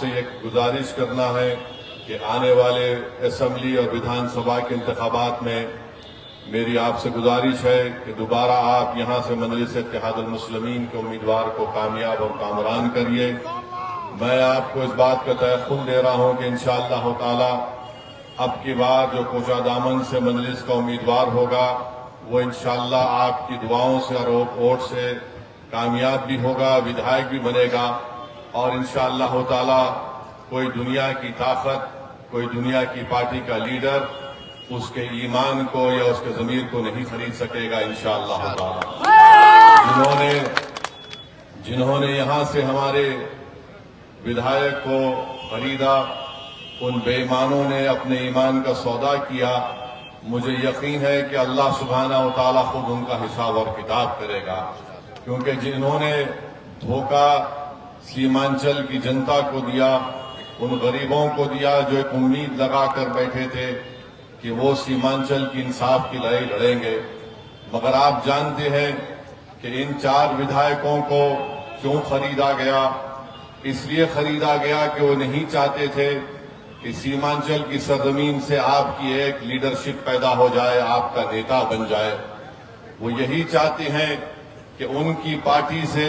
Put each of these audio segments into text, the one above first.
سے یہ گزارش کرنا ہے کہ آنے والے اسمبلی اور ویدھان سبھا کے انتخابات میں میری آپ سے گزارش ہے کہ دوبارہ آپ یہاں سے مجلس اتحاد المسلمین کے امیدوار کو کامیاب اور کامران کریے۔ میں آپ کو اس بات کا تیقن دے رہا ہوں کہ انشاءاللہ تعالی اب کی بار جو کوچہ دامن سے مجلس کا امیدوار ہوگا وہ انشاءاللہ آپ کی دعاؤں سے اور ووٹ سے کامیاب بھی ہوگا، ودھائک بھی بنے گا، اور انشاءاللہ تعالی کوئی دنیا کی طاقت، کوئی دنیا کی پارٹی کا لیڈر اس کے ایمان کو یا اس کے ضمیر کو نہیں خرید سکے گا انشاءاللہ تعالی۔ جنہوں نے یہاں سے ہمارے ودھائک کو خریدا، ان بے ایمانوں نے اپنے ایمان کا سودا کیا۔ مجھے یقین ہے کہ اللہ سبحانہ و تعالی خود ان کا حساب اور کتاب کرے گا، کیونکہ جنہوں نے دھوکہ سیمانچل کی جنتا کو دیا، ان غریبوں کو دیا جو ایک امید لگا کر بیٹھے تھے کہ وہ سیمانچل کی انصاف کی لڑائی لڑیں گے، مگر آپ جانتے ہیں کہ ان 4 ودھائکوں کو کیوں خریدا گیا؟ اس لیے خریدا گیا کہ وہ نہیں چاہتے تھے کہ سیمانچل کی سرزمین سے آپ کی ایک لیڈرشپ پیدا ہو جائے، آپ کا نیتا بن جائے۔ وہ یہی چاہتے ہیں کہ ان کی پارٹی سے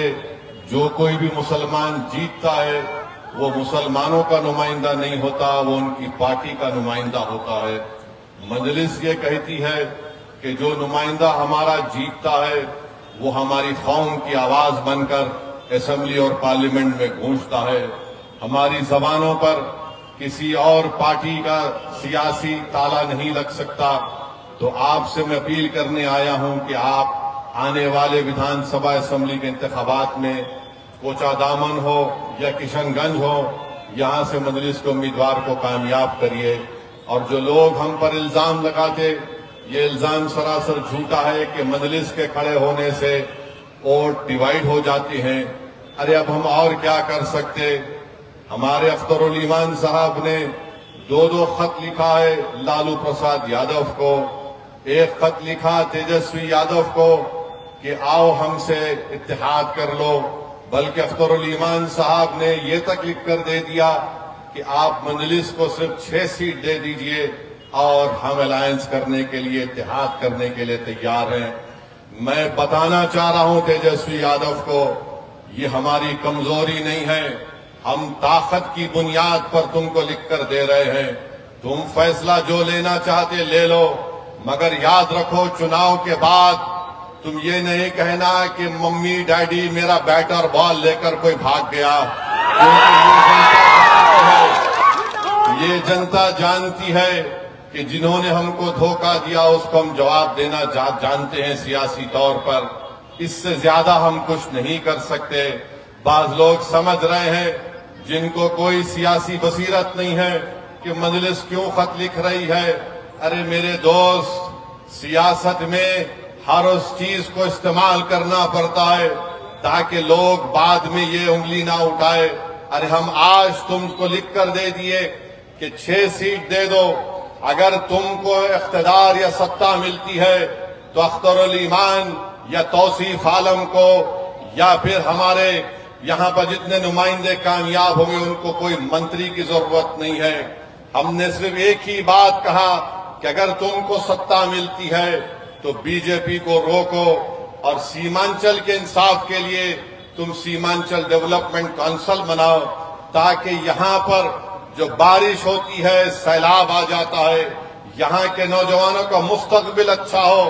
جو کوئی بھی مسلمان جیتتا ہے وہ مسلمانوں کا نمائندہ نہیں ہوتا، وہ ان کی پارٹی کا نمائندہ ہوتا ہے۔ مجلس یہ کہتی ہے کہ جو نمائندہ ہمارا جیتتا ہے وہ ہماری قوم کی آواز بن کر اسمبلی اور پارلیمنٹ میں گونجتا ہے۔ ہماری زبانوں پر کسی اور پارٹی کا سیاسی تالا نہیں لگ سکتا۔ تو آپ سے میں اپیل کرنے آیا ہوں کہ آپ آنے والے ویدھان سبھا اسمبلی کے انتخابات میں کوچہ دامن ہو یا کشن گنج ہو، یہاں سے مجلس کے امیدوار کو کامیاب کریے۔ اور جو لوگ ہم پر الزام لگاتے، یہ الزام سراسر جھوٹا ہے کہ مجلس کے کھڑے ہونے سے ووٹ ڈیوائیڈ ہو جاتے ہیں۔ ارے اب ہم اور کیا کر سکتے؟ ہمارے اختر الایمان صاحب نے 2 خط لکھا ہے لالو پرساد یادو کو، ایک خط لکھا تیجسوی یادو کو کہ آؤ ہم سے اتحاد کر لو، بلکہ اختر الایمان صاحب نے یہ تک لکھ کر دے دیا کہ آپ مجلس کو صرف 6 سیٹ دے دیجئے اور ہم الائنس کرنے کے لیے، اتحاد کرنے کے لیے تیار ہیں۔ میں بتانا چاہ رہا ہوں تیجسوی یادو کو، یہ ہماری کمزوری نہیں ہے، ہم طاقت کی بنیاد پر تم کو لکھ کر دے رہے ہیں۔ تم فیصلہ جو لینا چاہتے لے لو، مگر یاد رکھو چناؤ کے بعد تم یہ نہیں کہنا کہ ممی ڈیڈی میرا بیٹ اور بال لے کر کوئی بھاگ گیا، کیونکہ یہ جنتا جانتی ہے کہ جنہوں نے ہم کو دھوکہ دیا اس کو ہم جواب دینا جانتے ہیں سیاسی طور پر۔ اس سے زیادہ ہم کچھ نہیں کر سکتے۔ بعض لوگ سمجھ رہے ہیں جن کو کوئی سیاسی بصیرت نہیں ہے کہ مجلس کیوں خط لکھ رہی ہے۔ ارے میرے دوست، سیاست میں ہر اس چیز کو استعمال کرنا پڑتا ہے تاکہ لوگ بعد میں یہ انگلی نہ اٹھائے۔ ارے ہم آج تم کو لکھ کر دے دیے کہ 6 سیٹ دے دو، اگر تم کو اقتدار یا ستہ ملتی ہے تو اختر الایمان یا توصیف عالم کو یا پھر ہمارے یہاں پر جتنے نمائندے کامیاب ہوں گے ان کو کوئی منتری کی ضرورت نہیں ہے۔ ہم نے صرف ایک ہی بات کہا کہ اگر تم کو ستہ ملتی ہے تو بی جے پی کو روکو اور سیمانچل کے انصاف کے لیے تم سیمانچل ڈیولپمنٹ کونسل بناؤ، تاکہ یہاں پر جو بارش ہوتی ہے، سیلاب آ جاتا ہے، یہاں کے نوجوانوں کا مستقبل اچھا ہو،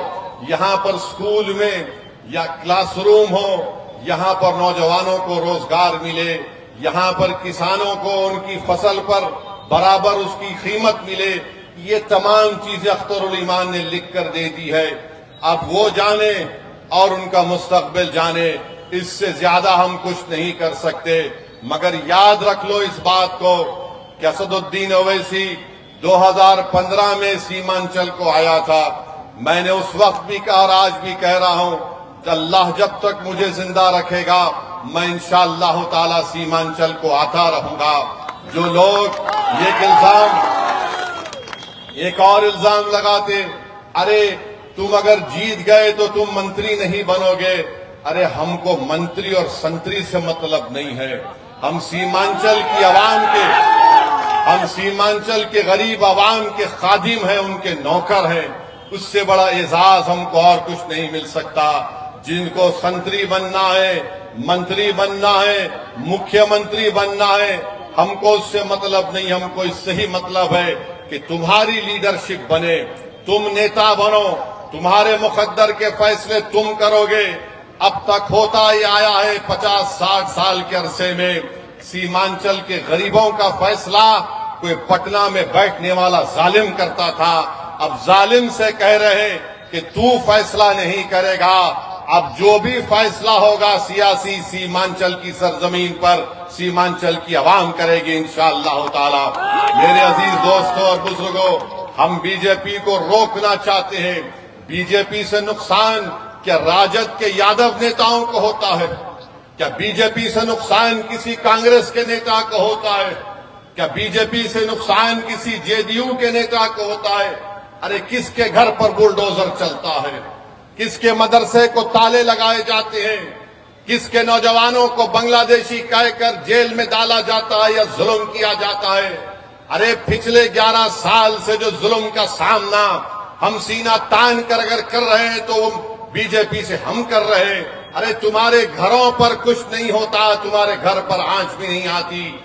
یہاں پر سکول میں یا کلاس روم ہو، یہاں پر نوجوانوں کو روزگار ملے، یہاں پر کسانوں کو ان کی فصل پر برابر اس کی قیمت ملے۔ یہ تمام چیزیں اختر الایمان نے لکھ کر دے دی ہے۔ اب وہ جانے اور ان کا مستقبل جانے، اس سے زیادہ ہم کچھ نہیں کر سکتے۔ مگر یاد رکھ لو اس بات کو کہ اسد الدین اویسی 2015 میں سیمانچل کو آیا تھا۔ میں نے اس وقت بھی کہا اور آج بھی کہہ رہا ہوں کہ اللہ جب تک مجھے زندہ رکھے گا میں انشاءاللہ تعالی سیمانچل کو آتا رہوں گا۔ جو لوگ ایک اور الزام لگاتے، ارے تم اگر جیت گئے تو تم منتری نہیں بنو گے۔ ارے ہم کو منتری اور سنتری سے مطلب نہیں ہے، ہم سیمانچل کی عوام کے ہم سیمانچل کے غریب عوام کے خادم ہیں، ان کے نوکر ہیں۔ اس سے بڑا اعزاز ہم کو اور کچھ نہیں مل سکتا۔ جن کو سنتری بننا ہے، منتری بننا ہے، مکھیہ منتری بننا ہے، ہم کو اس سے مطلب نہیں، ہم کو اس سے ہی مطلب ہے کہ تمہاری لیڈرشپ بنے، تم نیتا بنو، تمہارے مقدر کے فیصلے تم کرو گے۔ اب تک ہوتا ہی آیا ہے 50-60 سال کے عرصے میں سیمانچل کے غریبوں کا فیصلہ کوئی پٹنہ میں بیٹھنے والا ظالم کرتا تھا۔ اب ظالم سے کہہ رہے کہ تو فیصلہ نہیں کرے گا، اب جو بھی فیصلہ ہوگا سیاسی سیمانچل کی سرزمین پر سیمانچل کی عوام کرے گی انشاءاللہ تعالی۔ میرے عزیز دوستوں اور بزرگوں، ہم بی جے پی کو روکنا چاہتے ہیں۔ بی جے پی سے نقصان کیا راجد کے یادو نیتاؤں کو ہوتا ہے؟ کیا بی جے پی سے نقصان کسی کانگریس کے نیتا کو ہوتا ہے؟ کیا بی جے پی سے نقصان کسی جے ڈی یو کے نیتا کو ہوتا ہے؟ ارے کس کے گھر پر بلڈوزر چلتا ہے؟ کس کے مدرسے کو تالے لگائے جاتے ہیں؟ کس کے نوجوانوں کو بنگلہ دیشی کہہ کر جیل میں ڈالا جاتا ہے یا ظلم کیا جاتا ہے؟ ارے پچھلے 11 سال سے جو ظلم کا سامنا ہم سینہ تان کر اگر کر رہے ہیں تو وہ بی جے پی سے ہم کر رہے ہیں۔ ارے تمہارے گھروں پر کچھ نہیں ہوتا، تمہارے گھر پر آنچ بھی نہیں آتی۔